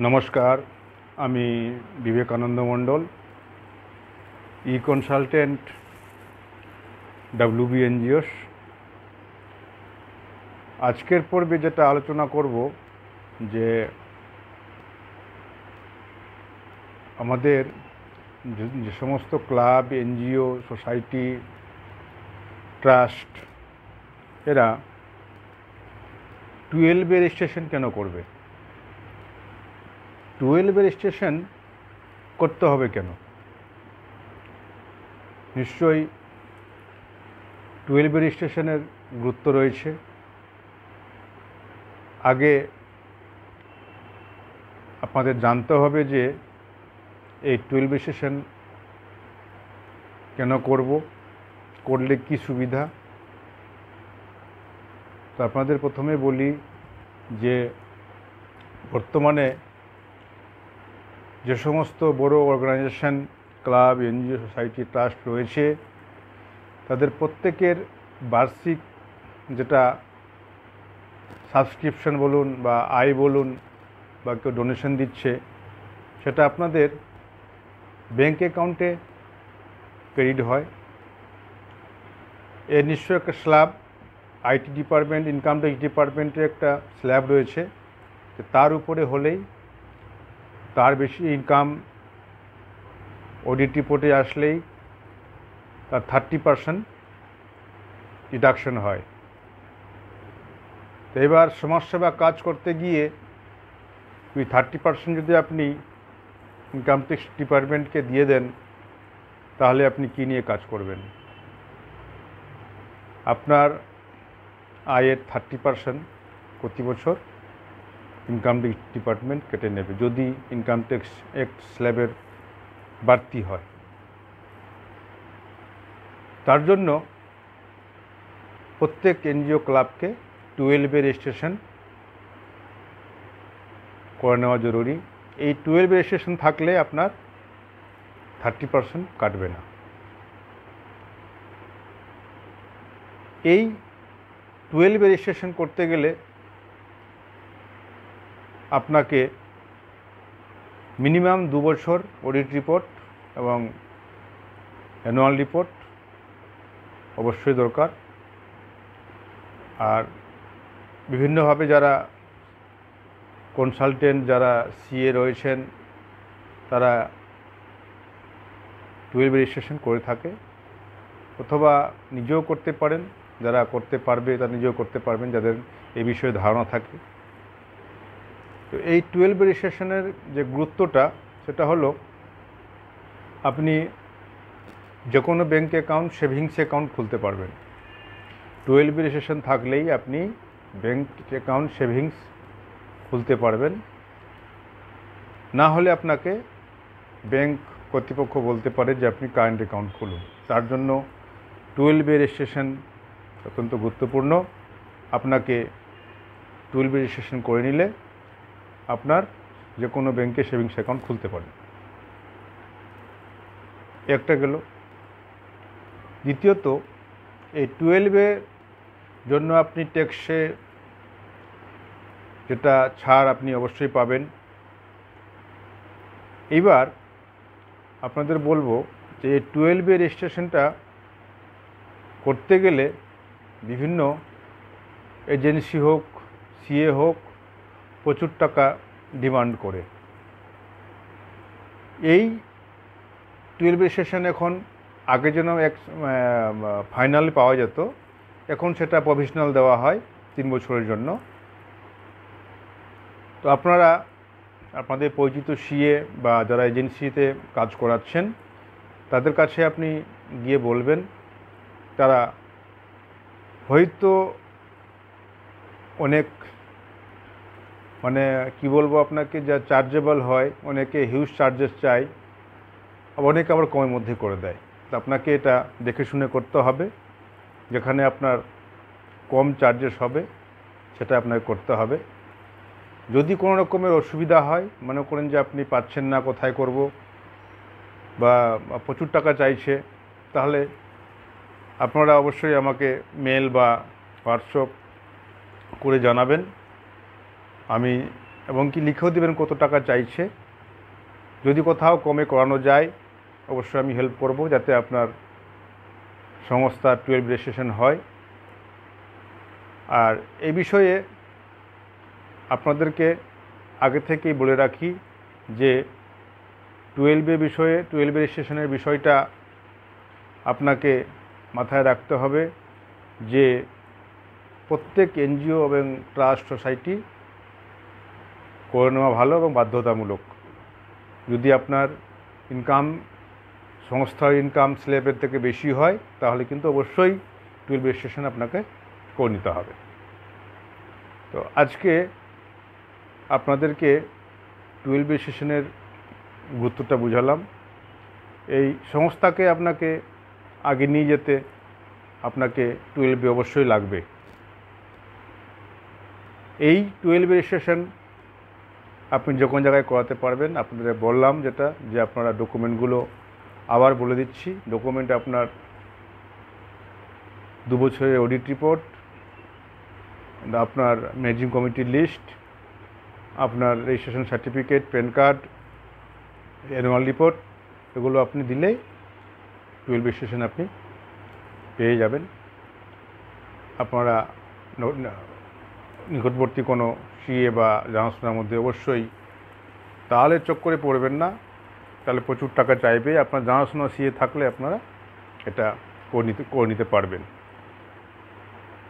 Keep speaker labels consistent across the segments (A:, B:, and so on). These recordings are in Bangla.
A: নমস্কার, আমি বিবেকানন্দ মণ্ডল, ই কনসালটেন্ট, WB এনজিওস। আজকের পর্বে যেটা আলোচনা করব যে আমাদের যে সমস্ত ক্লাব, এনজিও, সোসাইটি, ট্রাস্ট এরা 12 রেজিস্ট্রেশন কেন করবে, 12 রেজিস্ট্রেশন করতে হবে কেন? নিশ্চয়ই 12 রেজিস্ট্রেশনের গুরুত্ব রয়েছে। আগে আপনাদের জানতে হবে যে এই 12 রেজিস্ট্রেশন কেন করব, করলে কি সুবিধা। তো আপনাদের প্রথমে বলি যে বর্তমানে যে সমস্ত বড় organisation, club, NGO, society, trust রয়েছে, তাদের প্রত্যেকের বার্ষিক যেটা সাবস্ক্রিপশন বলুন বা আয় বলুন বা কেউ ডোনেশন দিচ্ছে, সেটা আপনাদের ব্যাঙ্ক অ্যাকাউন্টে ক্রেডিট হয়। এর নিশ্চয় একটা slab, IT department, income tax ডিপার্টমেন্টের একটা স্ল্যাব রয়েছে, তার উপরে হলেই, তার বেশি ইনকাম অডিট রিপোর্টে আসলেই তার 30% ডিডাকশন হয়। তো এবার সমাজসেবা কাজ করতে গিয়ে ওই 30% যদি আপনি ইনকাম ট্যাক্স ডিপার্টমেন্টকে দিয়ে দেন, তাহলে আপনি কী নিয়ে কাজ করবেন? আপনার আয়ের 30% প্রতি বছর ইনকাম ট্যাক্স ডিপার্টমেন্ট কেটে নেবে, যদি ইনকাম ট্যাক্স অ্যাক্ট স্ল্যাবের বাড়তি হয়। তার জন্য প্রত্যেক এনজিও ক্লাবকে 12 রেজিস্ট্রেশন করে নেওয়া জরুরি। এই 12 রেজিস্ট্রেশন থাকলে আপনার 30% কাটবে না। এই 12 রেজিস্ট্রেশন করতে গেলে আপনাকে মিনিমাম 2 বছর অডিট রিপোর্ট এবং অ্যানুয়াল রিপোর্ট অবশ্যই দরকার। আর বিভিন্নভাবে যারা কনসালটেন্ট, যারা সিএ রয়েছেন, তারা 12 রেজিস্ট্রেশন করে থাকে, অথবা নিজেও করতে পারেন। যারা করতে পারবে তারা নিজেও করতে পারবেন, যাদের এই বিষয়ে ধারণা থাকে। তো এই 12 রেজিস্ট্রেশনের যে গুরুত্বটা, সেটা হলো আপনি যে কোনো ব্যাঙ্ক অ্যাকাউন্ট, সেভিংস অ্যাকাউন্ট খুলতে পারবেন। 12 রেজিস্ট্রেশন থাকলেই আপনি ব্যাঙ্ক অ্যাকাউন্ট, সেভিংস খুলতে পারবেন। না হলে আপনাকে ব্যাঙ্ক কর্তৃপক্ষ বলতে পারে যে আপনি কারেন্ট অ্যাকাউন্ট খুলুন। তার জন্য 12 রেজিস্ট্রেশন অত্যন্ত গুরুত্বপূর্ণ। আপনাকে 12 রেজিস্ট্রেশন করে নিলে আপনার যে কোনো ব্যাঙ্কে সেভিংস অ্যাকাউন্ট খুলতে পারেন। একটা গেল। দ্বিতীয়ত, এই 12 জন্য আপনি ট্যাক্সে যেটা ছাড় আপনি অবশ্যই পাবেন। এবার আপনাদের বলবো যে এই 12 রেজিস্ট্রেশনটা করতে গেলে বিভিন্ন এজেন্সি হোক, সিএ হোক, প্রচুর টাকা ডিমান্ড করে। এই 12 রেজিস্ট্রেশন এখন, আগে যেন এক ফাইনাল পাওয়া যেত, এখন সেটা প্রভিশনাল দেওয়া হয় 3 বছরের জন্য। তো আপনারা আপনাদের পরিচিত সিএ বা যারা এজেন্সিতে কাজ করাচ্ছেন, তাদের কাছে আপনি গিয়ে বলবেন। তারা হয়তো অনেক, কি বলবো আপনাকে, যা চার্জেবল হয়, অনেকে হিউজ চার্জেস চায়, অনেকে আবার কমের মধ্যে করে দেয়। তো আপনাকে এটা দেখে শুনে করতে হবে। যেখানে আপনার কম চার্জেস হবে সেটা আপনাকে করতে হবে। যদি কোনো রকমের অসুবিধা হয়, মনে করেন যে আপনি পাচ্ছেন না, কোথায় করব, বা প্রচুর টাকা চাইছে, তাহলে আপনারা অবশ্যই আমাকে মেল বা হোয়াটসঅ্যাপ করে জানাবেন। আমি এবং কি লিখেও দেবেন কত টাকা চাইছে। যদি কোথাও কমে করানো যায় অবশ্যই আমি হেল্প করব, যাতে আপনার সংস্থা 12 রেজিস্ট্রেশন হয়। আর এই বিষয়ে আপনাদেরকে আগে থেকেই বলে রাখি যে 12 রেজিস্ট্রেশনের বিষয়টা আপনাকে মাথায় রাখতে হবে যে প্রত্যেক এনজিও এবং ট্রাস্ট সোসাইটি করে নেওয়া ভালো এবং বাধ্যতামূলক। যদি আপনার ইনকাম সংস্থার ইনকাম স্ল্যাবের থেকে বেশি হয় তাহলে কিন্তু অবশ্যই 12 রেজিস্ট্রেশন আপনাকে করে নিতে হবে। তো আজকে আপনাদেরকে 12 রেজিস্ট্রেশনের গুরুত্বটা বুঝালাম। এই সংস্থাকে আপনাকে আগে নিয়ে যেতে আপনাকে 12 অবশ্যই লাগবে। এই 12 রেজিস্ট্রেশন আপনি যে কোনো জায়গায় করাতে পারবেন। আপনাদের বললাম যেটা, যে আপনারা ডকুমেন্টগুলো আবার বলে দিচ্ছি। ডকুমেন্ট আপনার 2 বছরের অডিট রিপোর্ট, আপনার ম্যানেজিং কমিটির লিস্ট, আপনার registration certificate, pan card, annual report, এগুলো আপনি দিলেই 12 রেজিস্ট্রেশন আপনি পেয়ে যাবেন। আপনারা নিকটবর্তী কোনো সিএ বা জানাশোনার মধ্যে অবশ্যই তাহলে চক্করে পড়বেন না, তাহলে প্রচুর টাকা চাইবে। আপনার জানাশোনা সিএ থাকলে আপনারা এটা করে নিতে পারবেন।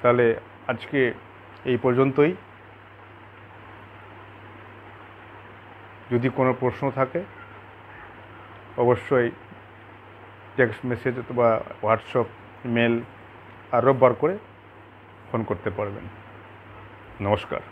A: তাহলে আজকে এই পর্যন্তই। যদি কোনো প্রশ্ন থাকে অবশ্যই টেক্সট মেসেজ অথবা হোয়াটসঅ্যাপ, ইমেল আর রোববার করে ফোন করতে পারবেন। নমস্কার।